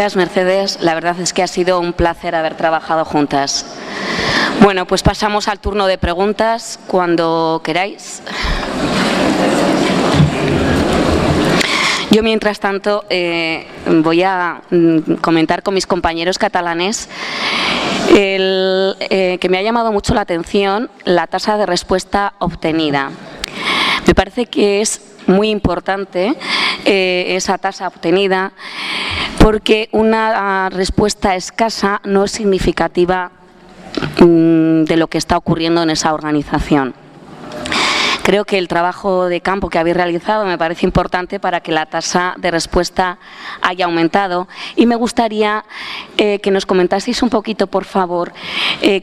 Gracias, Mercedes. La verdad es que ha sido un placer haber trabajado juntas. Bueno, pues pasamos al turno de preguntas cuando queráis. Yo, mientras tanto, voy a comentar con mis compañeros catalanes que me ha llamado mucho la atención la tasa de respuesta obtenida. Me parece que es muy importante esa tasa obtenida, porque una respuesta escasa no es significativa de lo que está ocurriendo en esa organización. Creo que el trabajo de campo que habéis realizado me parece importante para que la tasa de respuesta haya aumentado, y me gustaría que nos comentaseis un poquito, por favor,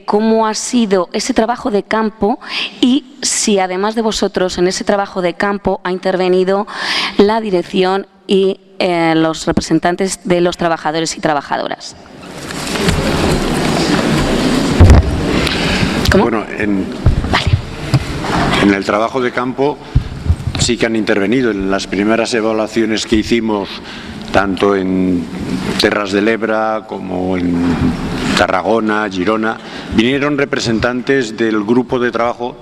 cómo ha sido ese trabajo de campo y si, además de vosotros, en ese trabajo de campo ha intervenido la dirección y los representantes de los trabajadores y trabajadoras. ¿Cómo? Bueno, en el trabajo de campo sí que han intervenido. En las primeras evaluaciones que hicimos, tanto en Terras de l'Ebre como en Tarragona, Girona, vinieron representantes del grupo de trabajo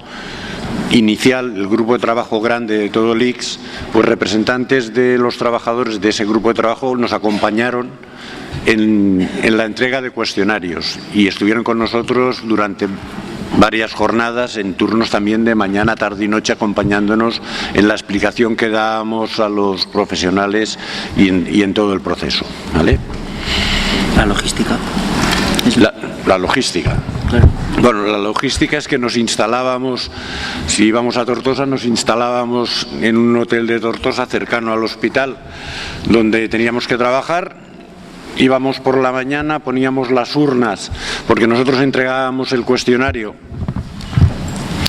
inicial, el grupo de trabajo grande de todo el ICS. Pues representantes de los trabajadores de ese grupo de trabajo nos acompañaron en la entrega de cuestionarios y estuvieron con nosotros durante varias jornadas, en turnos también de mañana, tarde y noche, acompañándonos en la explicación que dábamos a los profesionales y en todo el proceso, ¿vale? La logística. La logística. Claro. Bueno, la logística es que nos instalábamos, si íbamos a Tortosa, nos instalábamos en un hotel de Tortosa cercano al hospital donde teníamos que trabajar. Íbamos por la mañana, poníamos las urnas, porque nosotros entregábamos el cuestionario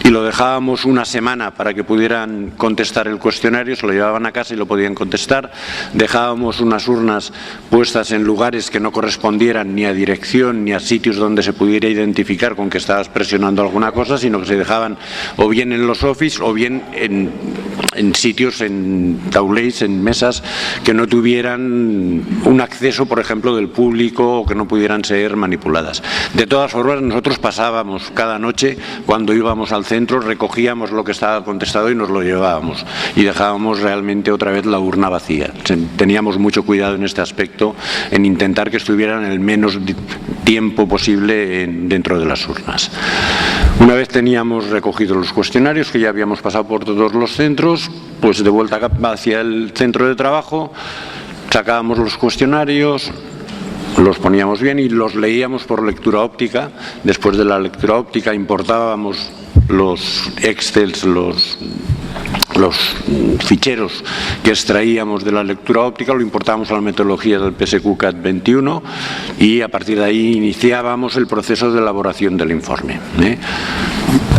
y lo dejábamos una semana para que pudieran contestar el cuestionario, se lo llevaban a casa y lo podían contestar. Dejábamos unas urnas puestas en lugares que no correspondieran ni a dirección ni a sitios donde se pudiera identificar con que estabas presionando alguna cosa, sino que se dejaban o bien en los office o bien en sitios, en taulells, en mesas que no tuvieran un acceso, por ejemplo, del público, o que no pudieran ser manipuladas. De todas formas, nosotros pasábamos cada noche, cuando íbamos al centro, recogíamos lo que estaba contestado y nos lo llevábamos y dejábamos realmente otra vez la urna vacía. Teníamos mucho cuidado en este aspecto, en intentar que estuvieran el menos tiempo posible dentro de las urnas. Una vez teníamos recogidos los cuestionarios, que ya habíamos pasado por todos los centros, pues de vuelta hacia el centro de trabajo, sacábamos los cuestionarios, los poníamos bien y los leíamos por lectura óptica. Después de la lectura óptica importábamos los Excels, los ficheros que extraíamos de la lectura óptica, lo importábamos a la metodología del PSQ-CAT 21 y a partir de ahí iniciábamos el proceso de elaboración del informe.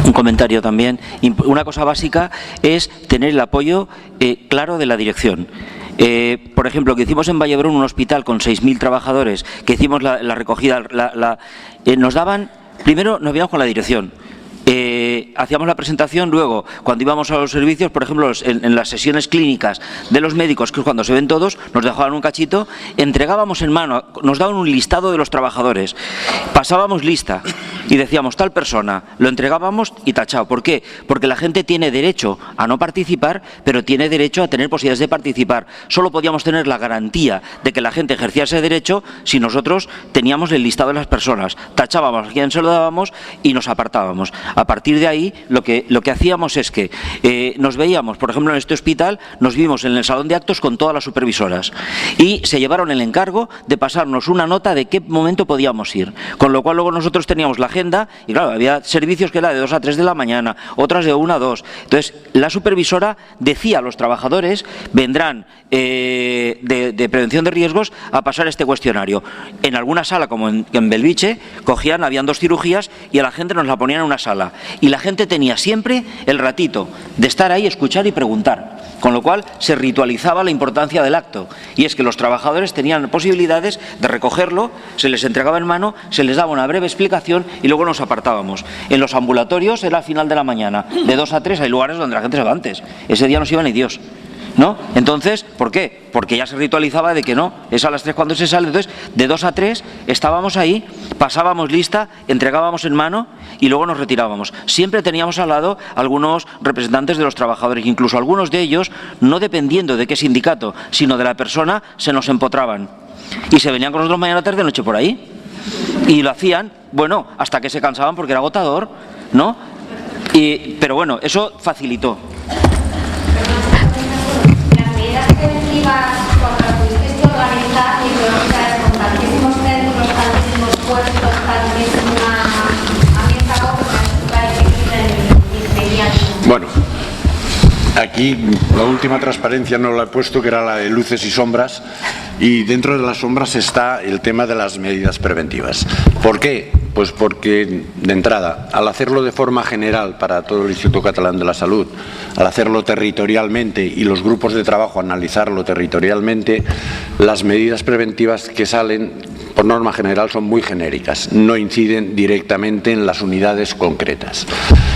Un comentario también. Una cosa básica es tener el apoyo claro de la dirección. Por ejemplo, que hicimos en Vallebrón un hospital con 6.000 trabajadores, que hicimos la recogida, nos daban, primero nos veíamos con la dirección. Hacíamos la presentación, luego cuando íbamos a los servicios, por ejemplo en las sesiones clínicas de los médicos, que es cuando se ven todos, nos dejaban un cachito, entregábamos en mano, nos daban un listado de los trabajadores, pasábamos lista y decíamos tal persona, lo entregábamos y tachado. ¿Por qué? Porque la gente tiene derecho a no participar, pero tiene derecho a tener posibilidades de participar. Solo podíamos tener la garantía de que la gente ejercía ese derecho si nosotros teníamos el listado de las personas, tachábamos a quién se lo dábamos y nos apartábamos. A partir de ahí, lo que hacíamos es que nos veíamos, por ejemplo, en este hospital, nos vimos en el salón de actos con todas las supervisoras y se llevaron el encargo de pasarnos una nota de qué momento podíamos ir. Con lo cual luego nosotros teníamos la agenda y claro, había servicios que era de 2 a 3 de la mañana, otras de 1 a 2. Entonces, la supervisora decía a los trabajadores, vendrán de prevención de riesgos a pasar este cuestionario. En alguna sala, como en Belviche, habían 2 cirugías y a la gente nos la ponían en una sala. Y la gente tenía siempre el ratito de estar ahí, escuchar y preguntar. Con lo cual se ritualizaba la importancia del acto. Y es que los trabajadores tenían posibilidades de recogerlo, se les entregaba en mano, se les daba una breve explicación y luego nos apartábamos. En los ambulatorios era al final de la mañana, de 2 a 3, hay lugares donde la gente se va antes. Ese día no se iba ni Dios. ¿no? Entonces, ¿por qué? Porque ya se ritualizaba de que no, es a las 3 cuando se sale. Entonces, de 2 a 3 estábamos ahí, pasábamos lista, entregábamos en mano y luego nos retirábamos. Siempre teníamos al lado algunos representantes de los trabajadores, incluso algunos de ellos, no dependiendo de qué sindicato, sino de la persona, se nos empotraban. Y se venían con nosotros mañana, tarde, noche por ahí. Y lo hacían, bueno, hasta que se cansaban porque era agotador, ¿no? Pero bueno, eso facilitó. Las medidas preventivas cuando las tuvisteis que organizar y priorizar con tantísimos centros, tantísimos puestos, tantísima... A mí está algo que me inmediato. Bueno, aquí la última transparencia no la he puesto, que era la de luces y sombras, y dentro de las sombras está el tema de las medidas preventivas. ¿Por qué? Pues porque, de entrada, al hacerlo de forma general para todo el Instituto Catalán de la Salud, al hacerlo territorialmente y los grupos de trabajo analizarlo territorialmente, las medidas preventivas que salen, por norma general, son muy genéricas, no inciden directamente en las unidades concretas.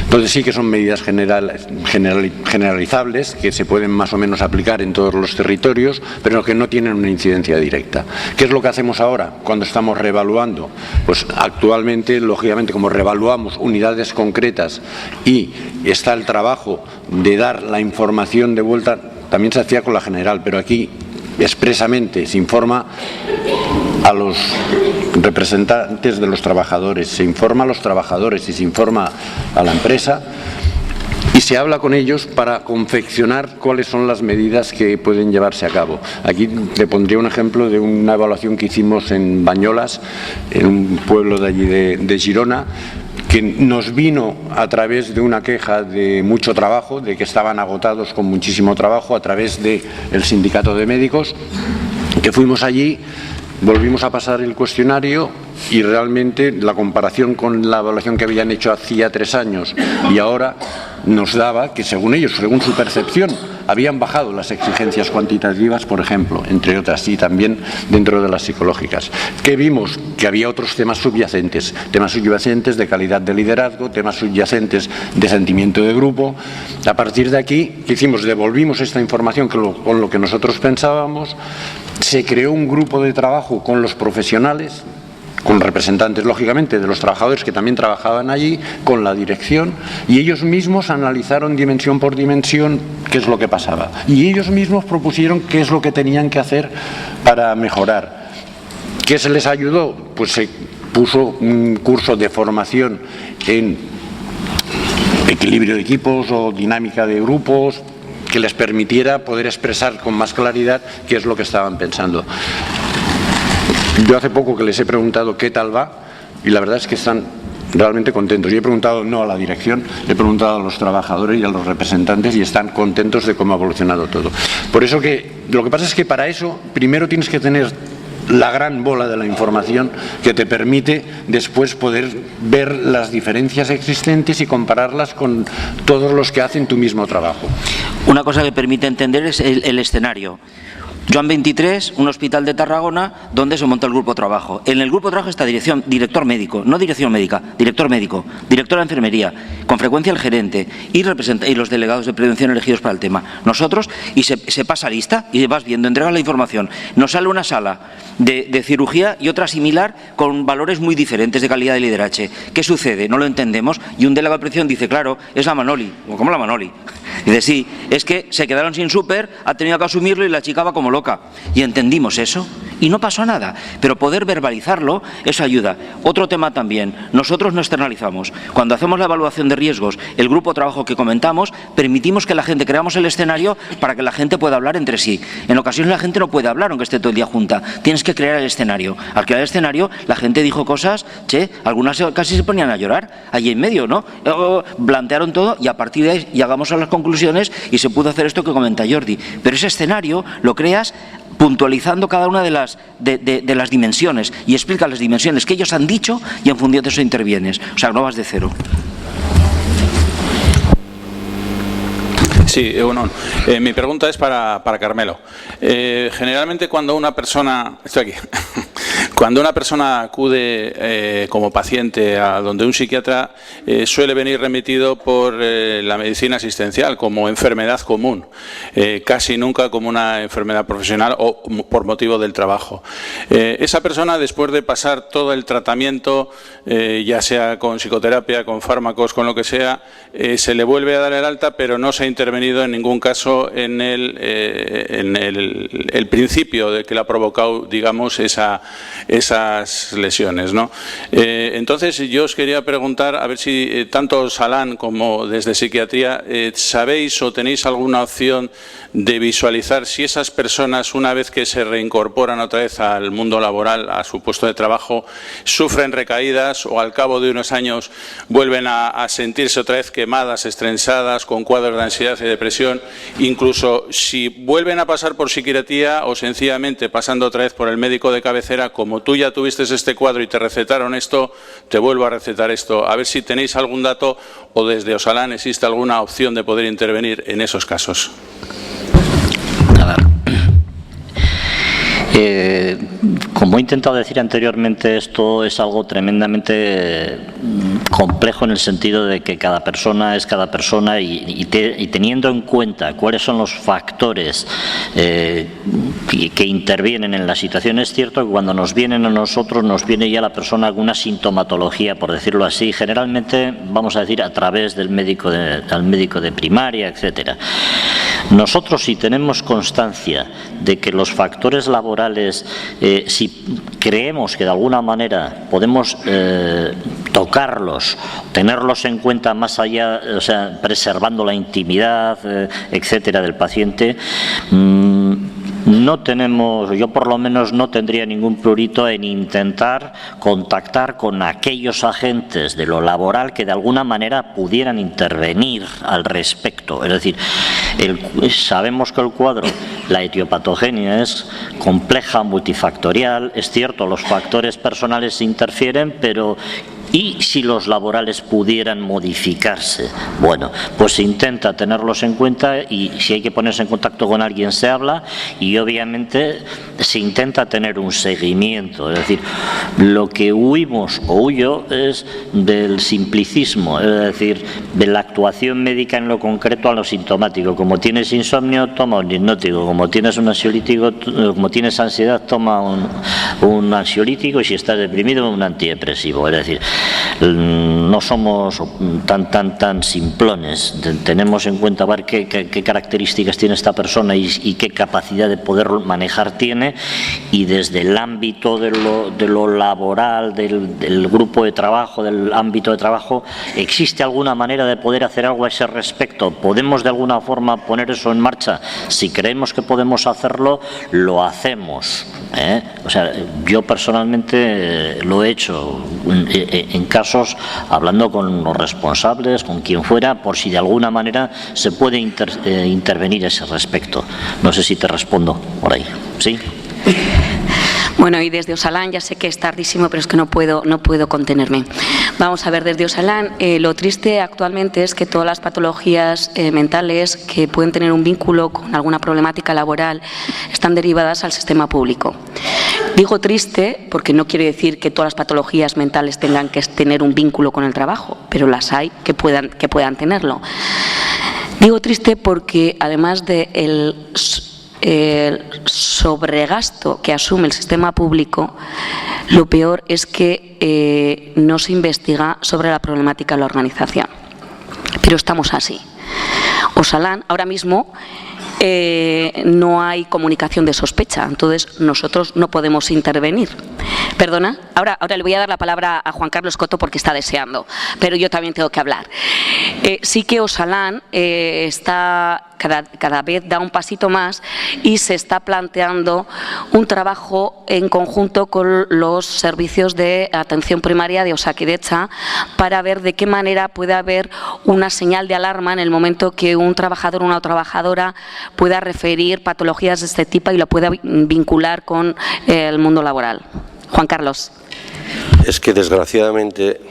Entonces sí que son medidas generalizables, que se pueden más o menos aplicar en todos los territorios, pero que no tienen una incidencia directa. ¿Qué es lo que hacemos ahora cuando estamos reevaluando? Pues actualmente, lógicamente, como reevaluamos unidades concretas y está el trabajo de dar la información de vuelta, también se hacía con la general, pero aquí expresamente se informa a los representantes de los trabajadores, se informa a los trabajadores y se informa a la empresa y se habla con ellos para confeccionar cuáles son las medidas que pueden llevarse a cabo. Aquí te pondría un ejemplo de una evaluación que hicimos en Bañolas, en un pueblo de allí de Girona, que nos vino a través de una queja de mucho trabajo, de que estaban agotados con muchísimo trabajo, a través del sindicato de médicos, que fuimos allí, volvimos a pasar el cuestionario y realmente la comparación con la evaluación que habían hecho hacía 3 años y ahora nos daba que, según ellos, según su percepción, habían bajado las exigencias cuantitativas, por ejemplo, entre otras, y también dentro de las psicológicas. ¿Qué vimos? Que había otros temas subyacentes de calidad de liderazgo, temas subyacentes de sentimiento de grupo. A partir de aquí, ¿qué hicimos? Devolvimos esta información con lo que nosotros pensábamos, se creó un grupo de trabajo con los profesionales, con representantes, lógicamente, de los trabajadores que también trabajaban allí, con la dirección, y ellos mismos analizaron dimensión por dimensión qué es lo que pasaba. Y ellos mismos propusieron qué es lo que tenían que hacer para mejorar. ¿Qué se les ayudó? Pues se puso un curso de formación en equilibrio de equipos o dinámica de grupos, que les permitiera poder expresar con más claridad qué es lo que estaban pensando. Yo hace poco que les he preguntado qué tal va y la verdad es que están realmente contentos. Yo he preguntado no a la dirección, he preguntado a los trabajadores y a los representantes y están contentos de cómo ha evolucionado todo. Por eso que lo que pasa es que para eso primero tienes que tener la gran bola de la información que te permite después poder ver las diferencias existentes y compararlas con todos los que hacen tu mismo trabajo. Una cosa que permite entender es el escenario. Joan 23, un hospital de Tarragona, donde se monta el grupo de trabajo. En el grupo de trabajo está director médico, no dirección médica, director médico, directora de enfermería, con frecuencia el gerente y los delegados de prevención elegidos para el tema. Nosotros, y se pasa lista y vas viendo, entregas la información. Nos sale una sala de cirugía y otra similar con valores muy diferentes de calidad de liderato. ¿Qué sucede? No lo entendemos y un delegado de prevención dice, claro, es la Manoli. ¿Cómo la Manoli? Dice, sí, es que se quedaron sin súper, ha tenido que asumirlo y la chica va como loca. Y entendimos eso y no pasó nada, pero poder verbalizarlo, eso ayuda. Otro tema también, nosotros no externalizamos. Cuando hacemos la evaluación de riesgos, el grupo de trabajo que comentamos, permitimos que la gente, creamos el escenario para que la gente pueda hablar entre sí. En ocasiones la gente no puede hablar aunque esté todo el día junta, tienes que crear el escenario. Al crear el escenario, la gente dijo cosas, algunas casi se ponían a llorar, allí en medio, ¿no? Plantearon todo y a partir de ahí llegamos a las conclusiones y se pudo hacer esto que comenta Jordi. Pero ese escenario lo creas puntualizando cada una de las dimensiones y explica las dimensiones que ellos han dicho y en función de eso intervienes. O sea, no vas de cero. Sí, bueno, mi pregunta es para Carmelo. Generalmente cuando una persona... Estoy aquí. Cuando una persona acude como paciente a donde un psiquiatra, suele venir remitido por la medicina asistencial como enfermedad común, casi nunca como una enfermedad profesional o por motivo del trabajo. Esa persona, después de pasar todo el tratamiento, ya sea con psicoterapia, con fármacos, con lo que sea, se le vuelve a dar el alta, pero no se ha intervenido en ningún caso en el principio de que le ha provocado, digamos, esas lesiones, ¿no? Entonces, yo os quería preguntar, a ver si tanto Salán como desde psiquiatría, ¿sabéis o tenéis alguna opción de visualizar si esas personas, una vez que se reincorporan otra vez al mundo laboral, a su puesto de trabajo, sufren recaídas o al cabo de unos años vuelven a sentirse otra vez quemadas, estresadas, con cuadros de ansiedad y depresión? Incluso si vuelven a pasar por psiquiatría o sencillamente pasando otra vez por el médico de cabecera, como tú ya tuviste este cuadro y te recetaron esto, te vuelvo a recetar esto. A ver si tenéis algún dato o desde Osalan existe alguna opción de poder intervenir en esos casos. Como he intentado decir anteriormente, esto es algo tremendamente complejo en el sentido de que cada persona es cada persona y teniendo en cuenta cuáles son los factores que intervienen en la situación. Es cierto que cuando nos vienen a nosotros, nos viene ya la persona alguna sintomatología, por decirlo así, generalmente, vamos a decir, a través del médico de primaria, etcétera. Nosotros, si tenemos constancia de que los factores laborales, si creemos que de alguna manera podemos tocarlos, tenerlos en cuenta más allá, o sea, preservando la intimidad, etcétera, del paciente, no tenemos, yo por lo menos no tendría ningún prurito en intentar contactar con aquellos agentes de lo laboral que de alguna manera pudieran intervenir al respecto. Es decir, sabemos que el cuadro, la etiopatogenia es compleja, multifactorial, es cierto, los factores personales interfieren, pero ¿y si los laborales pudieran modificarse? Bueno, pues se intenta tenerlos en cuenta y si hay que ponerse en contacto con alguien se habla y obviamente se intenta tener un seguimiento. Es decir, lo que huimos o huyo es del simplicismo, es decir, de la actuación médica en lo concreto a lo sintomático. Como tienes insomnio, toma un hipnótico. Como tienes un ansiolítico, como tienes ansiedad, toma un ansiolítico y si estás deprimido, un antidepresivo. Es decir, no somos tan simplones, tenemos en cuenta ver qué características tiene esta persona y qué capacidad de poder manejar tiene, y desde el ámbito de lo laboral, del grupo de trabajo, del ámbito de trabajo, ¿existe alguna manera de poder hacer algo a ese respecto? ¿Podemos de alguna forma poner eso en marcha? Si creemos que podemos hacerlo, lo hacemos, ¿eh? O sea, yo personalmente lo he hecho en casos, hablando con los responsables, con quien fuera, por si de alguna manera se puede intervenir a ese respecto. No sé si te respondo por ahí. ¿Sí? Bueno, y desde Osalan, ya sé que es tardísimo, pero es que no puedo contenerme. Vamos a ver, desde Osalan, lo triste actualmente es que todas las patologías mentales que pueden tener un vínculo con alguna problemática laboral están derivadas al sistema público. Digo triste porque no quiere decir que todas las patologías mentales tengan que tener un vínculo con el trabajo, pero las hay que puedan tenerlo. Digo triste porque además de el sobregasto que asume el sistema público, lo peor es que no se investiga sobre la problemática de la organización. Pero estamos así. Osalan, ahora mismo no hay comunicación de sospecha, entonces nosotros no podemos intervenir. Perdona, ahora le voy a dar la palabra a Juan Carlos Coto porque está deseando, pero yo también tengo que hablar. Sí que Osalan está cada vez da un pasito más y se está planteando un trabajo en conjunto con los servicios de atención primaria de Osakidetza para ver de qué manera puede haber una señal de alarma en el momento que un trabajador o una trabajadora pueda referir patologías de este tipo y lo pueda vincular con el mundo laboral. Juan Carlos. Es que desgraciadamente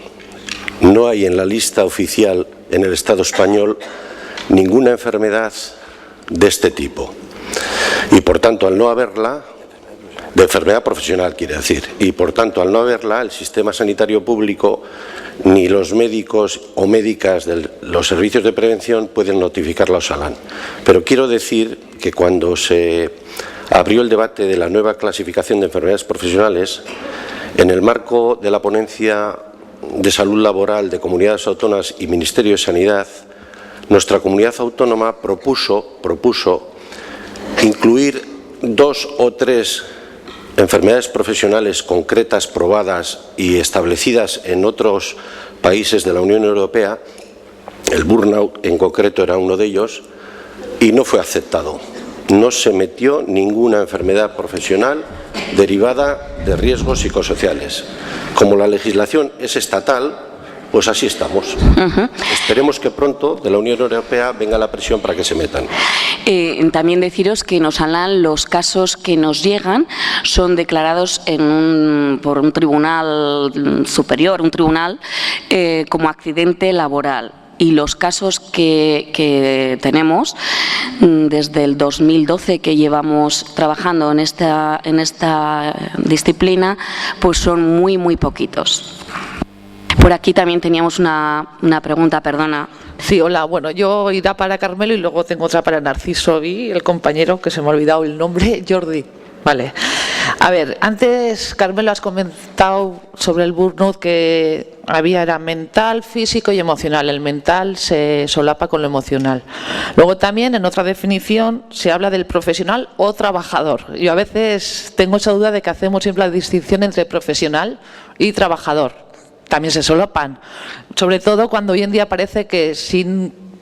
no hay en la lista oficial en el Estado español ninguna enfermedad de este tipo. Y por tanto, al no haberla, de enfermedad profesional, quiere decir. Y, por tanto, al no haberla, el sistema sanitario público ni los médicos o médicas de los servicios de prevención pueden notificarla a Osalan. Pero quiero decir que cuando se abrió el debate de la nueva clasificación de enfermedades profesionales, en el marco de la ponencia de salud laboral de comunidades autónomas y Ministerio de Sanidad, nuestra comunidad autónoma propuso incluir 2 o 3 enfermedades profesionales concretas, probadas y establecidas en otros países de la Unión Europea. El burnout en concreto era uno de ellos y no fue aceptado. No se metió ninguna enfermedad profesional derivada de riesgos psicosociales. Como la legislación es estatal, pues así estamos. Esperemos que pronto de la Unión Europea venga la presión para que se metan. También deciros que en Osalan los casos que nos llegan son declarados por un tribunal superior, un tribunal, como accidente laboral. Y los casos que tenemos desde el 2012 que llevamos trabajando en esta disciplina, pues son muy poquitos. Por aquí también teníamos una pregunta, perdona. Sí, hola. Bueno, yo irá para Carmelo y luego tengo otra para Narciso y el compañero, que se me ha olvidado el nombre, Jordi. Vale. A ver, antes, Carmelo, has comentado sobre el burnout que era mental, físico y emocional. El mental se solapa con lo emocional. Luego también, en otra definición, se habla del profesional o trabajador. Yo a veces tengo esa duda de que hacemos siempre la distinción entre profesional y trabajador. También se solapan, sobre todo cuando hoy en día parece que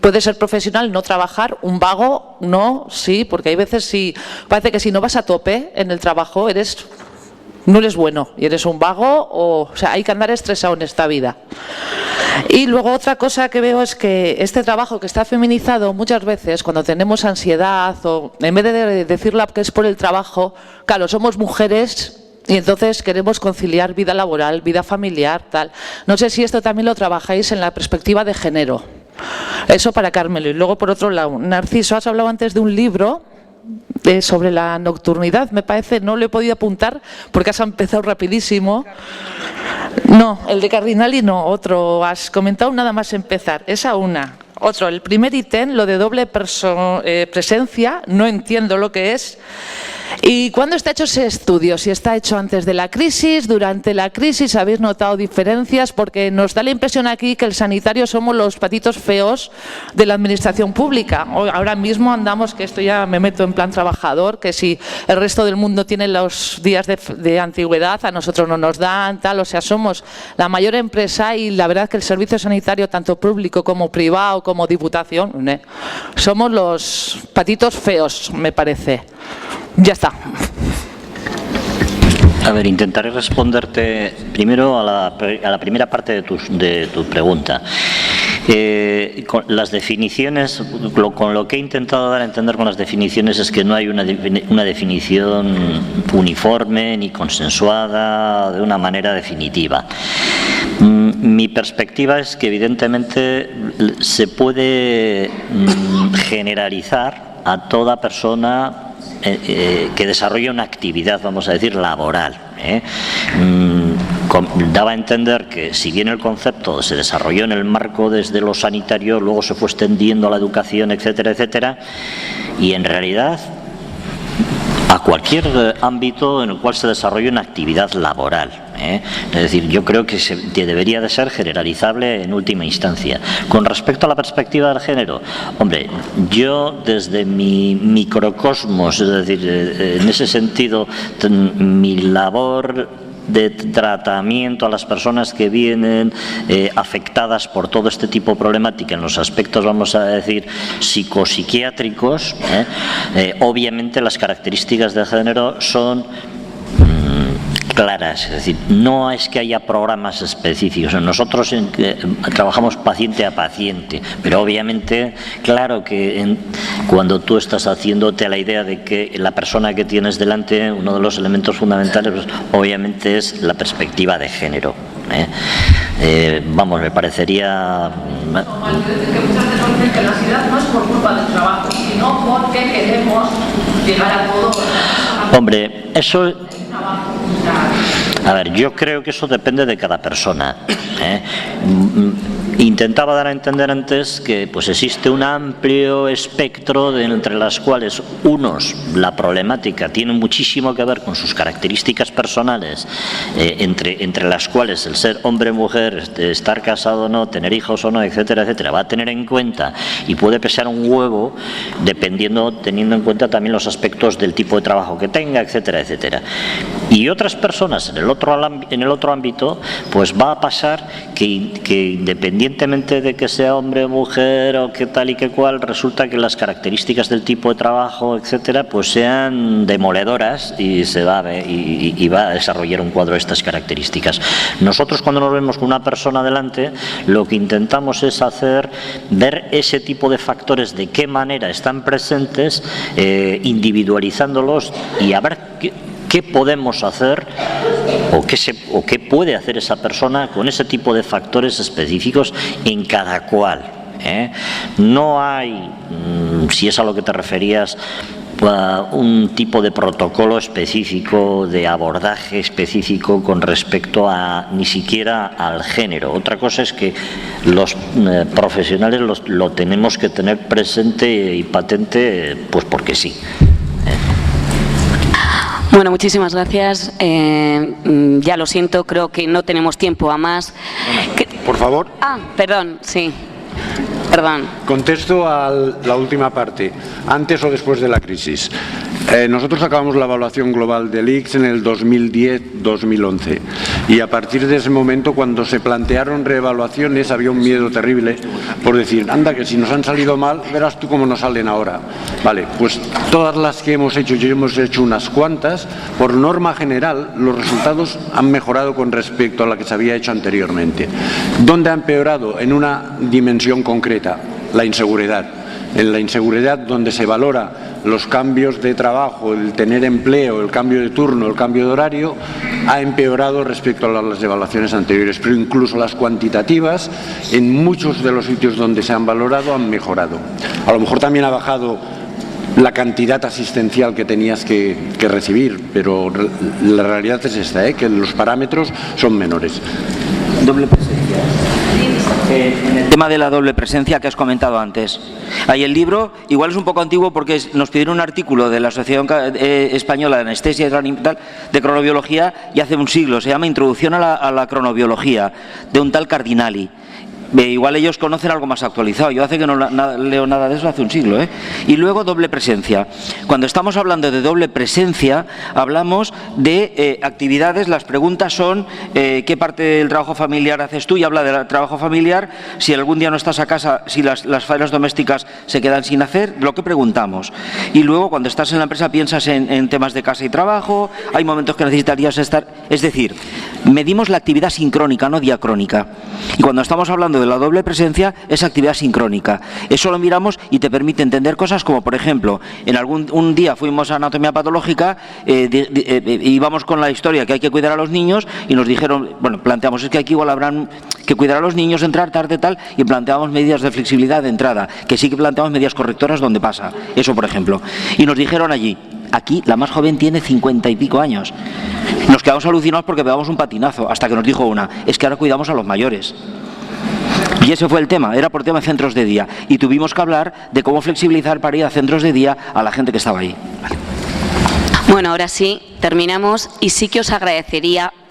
puede ser profesional, no trabajar, un vago, no, sí, porque hay veces parece que si no vas a tope en el trabajo no eres bueno y eres un vago, o sea, hay que andar estresado en esta vida. Y luego otra cosa que veo es que este trabajo que está feminizado muchas veces, cuando tenemos ansiedad o en vez de decirlo que es por el trabajo, claro, somos mujeres. Y entonces queremos conciliar vida laboral, vida familiar, tal. No sé si esto también lo trabajáis en la perspectiva de género. Eso para Carmelo. Y luego, por otro lado, Narciso, has hablado antes de un libro sobre la nocturnidad. Me parece, no lo he podido apuntar porque has empezado rapidísimo. No, el de Cardinali no, otro. Has comentado nada más empezar. Esa una. Otro, el primer ítem, lo de doble presencia, no entiendo lo que es. ¿Y cuándo está hecho ese estudio? Si está hecho antes de la crisis, durante la crisis, ¿habéis notado diferencias? Porque nos da la impresión aquí que el sanitario somos los patitos feos de la administración pública. Ahora mismo andamos, que esto ya me meto en plan trabajador, que si el resto del mundo tiene los días de antigüedad, a nosotros no nos dan, tal, o sea, somos la mayor empresa y la verdad que el servicio sanitario, tanto público como privado, como diputación, somos los patitos feos, me parece. Ya está. A ver, intentaré responderte primero a la primera parte de tu pregunta. Con las definiciones, con lo que he intentado dar a entender con las definiciones es que no hay una definición uniforme ni consensuada de una manera definitiva. Mi perspectiva es que evidentemente se puede generalizar a toda persona que desarrolla una actividad, vamos a decir, laboral. Daba a entender que si bien el concepto se desarrolló en el marco desde lo sanitario, luego se fue extendiendo a la educación, etcétera, etcétera, y en realidad a cualquier ámbito en el cual se desarrolle una actividad laboral. Es decir, yo creo que debería de ser generalizable en última instancia. Con respecto a la perspectiva del género, hombre, yo desde mi microcosmos, es decir, en ese sentido, mi labor de tratamiento a las personas que vienen afectadas por todo este tipo de problemática en los aspectos, vamos a decir, psicopsiquiátricos, obviamente las características de género son claras, es decir, no es que haya programas específicos. Nosotros trabajamos paciente a paciente, pero obviamente, claro que cuando tú estás haciéndote a la idea de que la persona que tienes delante, uno de los elementos fundamentales, pues, obviamente es la perspectiva de género. Vamos, me parecería... Que muchas veces dicen que la ansiedad no es por culpa del trabajo, sino porque queremos llegar a todo. Hombre, eso A ver, yo creo que eso depende de cada persona. Intentaba dar a entender antes que pues existe un amplio espectro entre las cuales unos, la problemática tiene muchísimo que ver con sus características personales, entre las cuales el ser hombre o mujer, estar casado o no, tener hijos o no, etcétera, etcétera, va a tener en cuenta y puede pesar un huevo teniendo en cuenta también los aspectos del tipo de trabajo que tenga, etcétera, etcétera. Y otras personas en el otro ámbito, pues va a pasar que independientemente de que sea hombre o mujer o qué tal y qué cual, resulta que las características del tipo de trabajo, etcétera, pues sean demoledoras y va a desarrollar un cuadro de estas características. Nosotros, cuando nos vemos con una persona delante, lo que intentamos es ver ese tipo de factores, de qué manera están presentes, individualizándolos y a ver qué podemos hacer o qué puede hacer esa persona con ese tipo de factores específicos en cada cual. No hay, si es a lo que te referías, un tipo de protocolo específico, de abordaje específico con respecto a ni siquiera al género. Otra cosa es que los profesionales lo tenemos que tener presente y patente, pues porque sí. Bueno, muchísimas gracias. Ya lo siento, creo que no tenemos tiempo a más. Por favor. Perdón, sí. Perdón. Contesto a la última parte, antes o después de la crisis. Nosotros acabamos la evaluación global del ICS en el 2010-2011 y a partir de ese momento, cuando se plantearon reevaluaciones, había un miedo terrible por decir, anda, que si nos han salido mal, verás tú cómo nos salen ahora. Vale, pues todas las que hemos hecho, yo hemos hecho unas cuantas, por norma general los resultados han mejorado con respecto a la que se había hecho anteriormente. ¿Dónde ha empeorado? En una dimensión concreta, la inseguridad. En la inseguridad, donde se valora los cambios de trabajo, el tener empleo, el cambio de turno, el cambio de horario, ha empeorado respecto a las evaluaciones anteriores, pero incluso las cuantitativas, en muchos de los sitios donde se han valorado, han mejorado. A lo mejor también ha bajado la cantidad asistencial que tenías que recibir, pero la realidad es esta, que los parámetros son menores. Doble presencia. En el tema de la doble presencia que has comentado antes. Ahí el libro, igual es un poco antiguo porque nos pidieron un artículo de la Asociación Española de Anestesia y Reanimación de Cronobiología y hace un siglo, se llama Introducción a la Cronobiología, de un tal Cardinali. Igual ellos conocen algo más actualizado. Yo hace que no leo nada de eso hace un siglo. Y luego doble presencia. Cuando estamos hablando de doble presencia, hablamos de actividades. Las preguntas son ¿qué parte del trabajo familiar haces tú? Y habla del trabajo familiar. Si algún día no estás a casa, si las faenas domésticas se quedan sin hacer, lo que preguntamos. Y luego cuando estás en la empresa piensas en temas de casa y trabajo. Hay momentos que necesitarías estar. Es decir, medimos la actividad sincrónica, no diacrónica. Y cuando estamos hablando de la doble presencia, es actividad sincrónica. Eso lo miramos y te permite entender cosas como, por ejemplo, un día fuimos a anatomía patológica y íbamos con la historia que hay que cuidar a los niños y nos dijeron, bueno, planteamos, es que aquí igual habrán que cuidar a los niños, entrar tarde, tal, y planteamos medidas de flexibilidad de entrada, que sí que planteamos medidas correctoras donde pasa. Eso, por ejemplo. Y nos dijeron allí, aquí la más joven tiene 50 y pico años. Nos quedamos alucinados porque pegamos un patinazo, hasta que nos dijo una, es que ahora cuidamos a los mayores. Y ese fue el tema, era por tema de centros de día. Y tuvimos que hablar de cómo flexibilizar para ir a centros de día a la gente que estaba ahí. Vale. Bueno, ahora sí, terminamos y sí que os agradecería